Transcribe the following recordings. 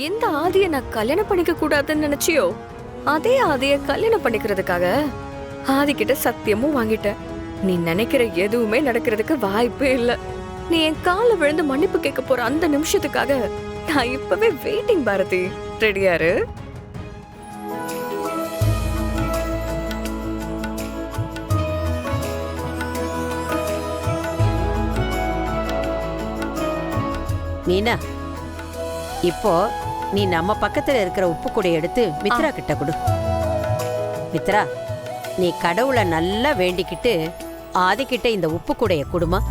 எந்த ஆதிய நான் கல்யாணம் பண்ணிக்க கூடாதுன்னு நினைச்சியோ அதே ஆதிய கல்யாணம் பண்ணிக்கிறதுக்காக ஆதி கிட்ட சத்தியமும் வாங்கிட்டேன். நீ நினைக்கிற எதுவுமே நடக்கிறதுக்கு வாய்ப்பே இல்ல. நீ என் கால விழுந்து மன்னிப்பு கேட்க போற அந்த நிமிஷத்துக்காக நான் இப்பவே வெயிட்டிங் பாரதி. ரெடியாரு? மீனா, இப்போ நீ நம்ம பக்கத்துல இருக்கிற உப்பு கூடைய எடுத்து மித்ரா கிட்ட கொடு. மித்ரா, நீ கடவுளை நல்லா வேண்டிக்கிட்டு ஆதிக்கிட்ட இந்த உப்பு கூடைய கொடுமா.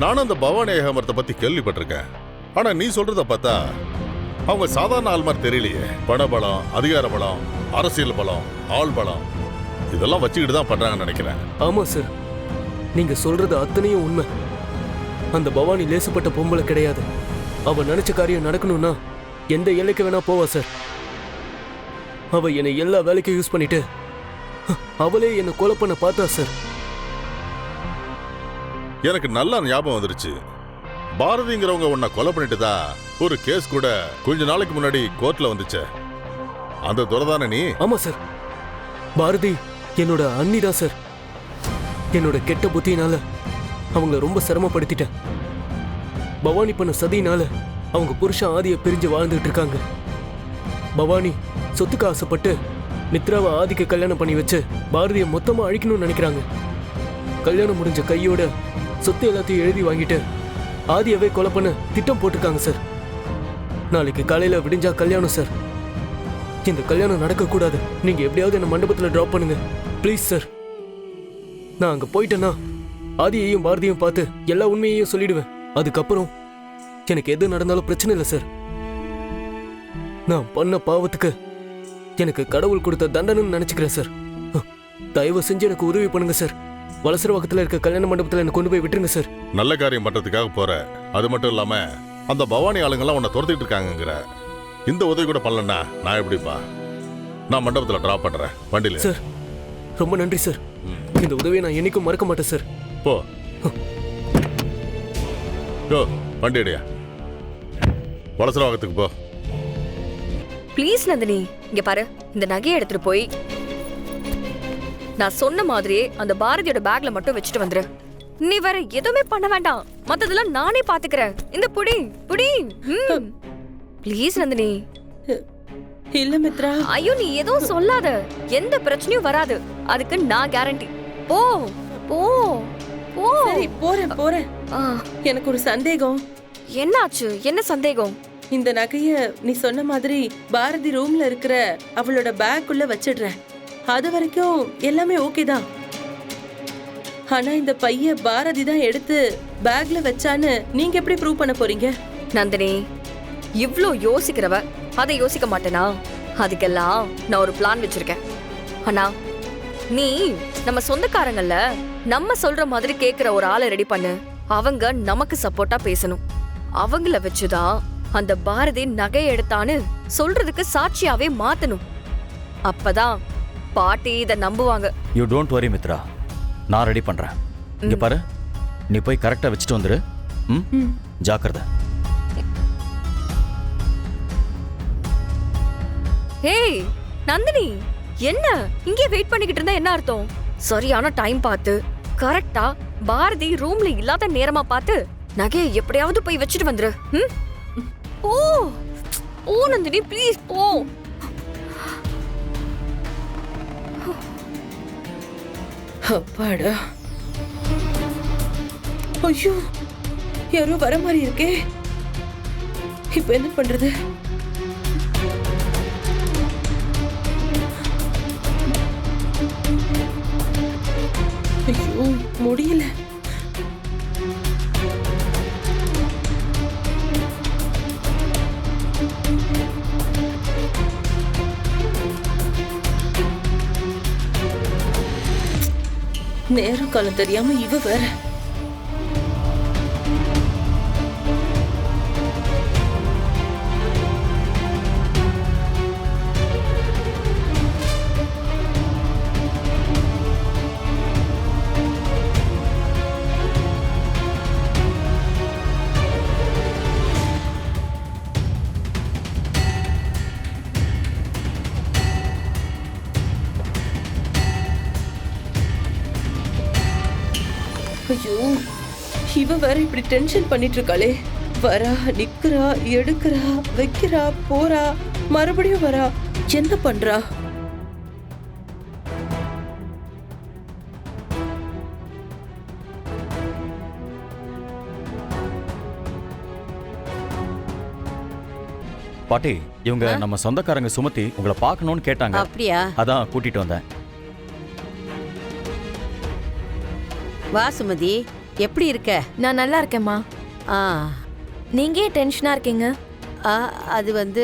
நானும் அந்த பவானி ஏகாமரத்தை பத்தி கேள்விப்பட்டிருக்கேன். ஆனா நீ சொல்றத பார்த்தா அவங்க சாதாரண ஆள் மாதிரி தெரியலையே. பணபலம், அதிகார பலம், அரசியல் பலம், ஆள் பலம் இதெல்லாம் வச்சுக்கிட்டு தான் பண்றாங்கன்னு நினைக்கிறேன். ஆமா சார், நீங்க சொல்றது அத்தனையும் உண்மை. அந்த பவானி லேசுப்பட்ட பொம்பளை கிடையாது. அவ நினைச்ச காரியம் நடக்கணும்னா எந்த எல்லைக்கு வேணா போவா சார். அவ என்னை எல்லா வேலைக்கும் யூஸ் பண்ணிட்டு அவளே என்னை கொலை பண்ண பார்த்தா சார். எனக்கு நல்லா ஞாபகம் வந்துருச்சு. பாரதிங்கிறவங்க உன்னை கொலை பண்ணிட்டு தான் ஒரு கேஸ் கூட கொஞ்ச நாளைக்கு முன்னாடி கோர்ட்ல வந்துச்சு. அந்த துரதான நீ? ஆமா சார், பாரதி என்னோட அண்ணி தான் சார். என்னோட கெட்ட புத்தியினால அவங்கள ரொம்ப சிரமப்படுத்திட்டேன். பவானி பண்ண சதியினால அவங்க புருஷன் ஆதியை பிரிஞ்சு வாழ்ந்துட்டு இருக்காங்க. பவானி சொத்துக்கு ஆசைப்பட்டு மித்ராவை ஆதிக்கு கல்யாணம் பண்ணி வச்சு பாரதியை மொத்தமா அழிக்கணும்னு நினைக்கிறாங்க. கல்யாணம் முடிஞ்ச கையோட சொத்து எல்லாத்தையும் எழுதி வாங்கிட்டு ஆதியவே கொலை பண்ண திட்டம் போட்டிருக்காங்க சார். நாளைக்கு காலையில விடிஞ்சா கல்யாணம் சார். இந்த கல்யாணம் நடக்கக்கூடாது. நீங்க எப்படியாவது என்ன மண்டபத்துல டிராப் பண்ணுங்க ப்ளீஸ் சார். நான் அங்க போயிட்டேன்னா ஆதியையும் பாரதியும் பார்த்து எல்லா உண்மையையும் சொல்லிடுவேன். அதுக்கப்புறம் எனக்கு எது நடந்தாலும் பிரச்சனை இல்லை சார். நான் பண்ண பாவத்துக்கு எனக்கு கடவுள் கொடுத்த தண்டனைன்னு நினைச்சுக்கிறேன் சார். தயவு செஞ்சு எனக்கு உதவி பண்ணுங்க சார். வலசரவாக்கத்தில் இருக்க கல்யாண மண்டபத்தில் என்ன கொண்டு போய் விட்டுருங்க சார். நல்ல காரியம் பண்றதுக்காக போற. அது மட்டும் இல்லாம அந்த பவானி ஆளுங்கெல்லாம் உன்னை துரத்திட்டு இருக்காங்கிற இந்த உதவி கூட பண்ணலன்னா நான் எப்படிப்பா? நான் மண்டபத்துல டிராப் பண்றேன் வண்டியில. சார் ரொம்ப நன்றி சார். இந்த உதவியை நான் என்னைக்கும் மறக்க மாட்டேன் சார். போ வண்டி அடியா, வலசரவாக்கத்துக்கு போ. ப்ளீஸ் நந்தினி, இங்க பாரு. இந்த நகையை எடுத்துட்டு போய் நான் சொன்ன மாதிரியே அந்த பாரதியோட பேக்ல மட்டும் வச்சுட்டு வந்துரு. நீ வேற எதுவுமே பண்ண வேண்டாம். மத்ததெல்லாம் நானே பாத்துக்கிறேன். இந்த புடி புடி. ப்ளீஸ் நந்தினி. இல்ல மித்ரா. ஐயோ நீ எதுவும் சொல்லாத. எந்த பிரச்சனையும் வராது. அதுக்கு நான் கேரண்டி. போ போ போ. சரி போறேன் போறேன். எனக்கு ஒரு சந்தேகம். என்னாச்சு? என்ன சந்தேகம்? இந்த நகைய நீ சொன்ன மாதிரி பாரதி ரூம்ல இருக்கிற அவளோட பேக்குள்ள வச்சிடுறேன். அது வரைக்கும் எல்லாமே ஓகே தான். ஆனா இந்த பைய பாரதி தான் எடுத்து பேக்ல வச்சான்னு நீங்க எப்படி ப்ரூவ் பண்ண போறீங்க? நந்தினி, இவ்ளோ யோசிக்கிறவ அதை யோசிக்க மாட்டேனா? அதுக்கெல்லாம் நான் ஒரு பிளான் வச்சிருக்கேன். அண்ணா, நீ நம்ம சொந்தக்காரங்கள்ல நம்ம சொல்ற மாதிரி கேக்குற ஒரு ஆளை ரெடி பண்ணு. அவங்க நமக்கு சப்போர்ட்டா பேசணும். அவங்கள வச்சுதான் அந்த பாரதி நகையை எடுத்தான்னு சொல்றதுக்கு சாட்சியாவே மாத்தணும். அப்பதான் பாட்டி இத நம்புவாங்க. யூ டோன்ட் வரி மித்ரா, நான் ரெடி பண்றேன். இங்க பாரு, நீ போய் கரெக்டா வச்சுட்டு வந்துரு. ஜாக்கிரதை. ஏய் நந்தினி, என்ன இங்கே வெயிட் பண்ணிக்கிட்டு இருந்தா என்ன அர்த்தம்? சரியான டைம் பார்த்து கரெக்டா பாரதி ரூம்ல இல்லாத நேரமா பார்த்து நகையை எப்படியாவது போய் வச்சுட்டு வந்துரு. ஓ ஓ நந்தினி ப்ளீஸ் போ. அப்பாடா. ஐயோ, யாரோ வர மாதிரி இருக்கே. இப்ப என்ன பண்றது? ஐயோ, முடியல. நேரம் காலம் தெரியாம இவ வேற. ஐயோ, இவ வேற இப்படி டென்ஷன் பண்ணிட்டு இருக்காளே. வரா, நிக்கிறா, எடுக்கிறா, வைக்கிறா, போறா, மறுபடியும் வரா. என்ன பண்றா? பாட்டி, இவங்க நம்ம சொந்தக்காரங்க சுமதி உங்களை பார்க்கணும்னு கேட்டாங்க. அப்படியா? அதான் கூட்டிட்டு வந்தேன். வா சுமதி, எப்படி இருக்க? நான் நல்லா இருக்கேம்மா. ஆ நீங்க ஏன் டென்ஷனா இருக்கீங்க? ஆ, அது வந்து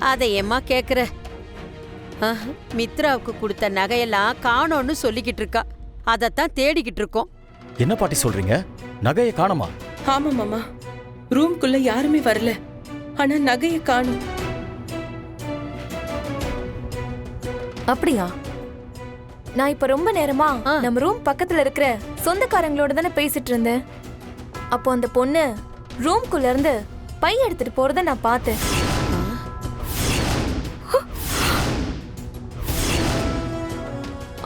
அதை ஏம்மா கேட்குற? மித்ராவுக்கு கொடுத்த நகையெல்லாம் காணோன்னு சொல்லிக்கிட்டு இருக்கா. அதைத்தான் தேடிக்கிட்டு இருக்கோம். என்ன பாட்டி சொல்றீங்க? நகையை காணுமா? ஆமா மாமா, ரூம்குள்ள யாருமே வரல. ஆனா நகையை காணும். அப்படியா? நான் இப்ப ரொம்ப நேரமா நம்ம ரூம் பக்கத்துல இருக்கிற சொந்தக்காரங்களோட தானே பேசிட்டு இருந்தேன். அப்போ அந்த பொண்ணு ரூம்குள்ள இருந்து பை எடுத்துட்டு போறத நான் பார்த்தேன்.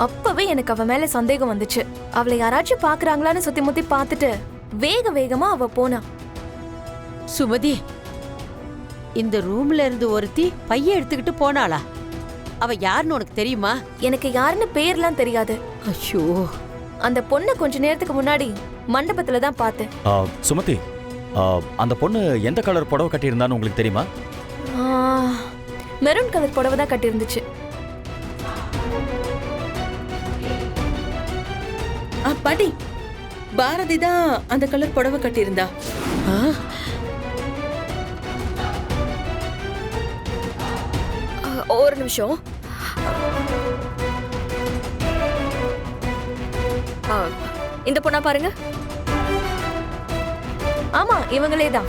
அப்பவே எனக்கு அவ மேல சந்தேகம் வந்துச்சு. அவளை யாராச்சும் பாக்குறாங்களான்னு சுத்தி முத்தி பார்த்துட்டு வேக வேகமா அவ போனா. சுமதி, இந்த ரூம்ல இருந்து ஒருத்தி பைய எடுத்துக்கிட்டு போனாளா? அவ யாருன்னு உனக்கு தெரியுமா? எனக்கு யாருன்னு பேர்லாம் தெரியாது. ஐயோ, அந்த பொண்ணை கொஞ்ச நேரத்துக்கு முன்னாடி மண்டபத்துல தான் பார்த்தேன். சுமதி, அந்த பொண்ணு எந்த கலர் புடவை கட்டியிருந்தான்னு உங்களுக்கு தெரியுமா? மெரூன் கலர் புடவை தான் கட்டியிருந்துச்சு. பாட்டி, பாரதி தான் அந்த கலர் புடவை கட்டியிருந்தா. ஒரு நிமிஷம். இந்த பொண்ணா பாருங்க. ஆமா, இவங்களே தான்.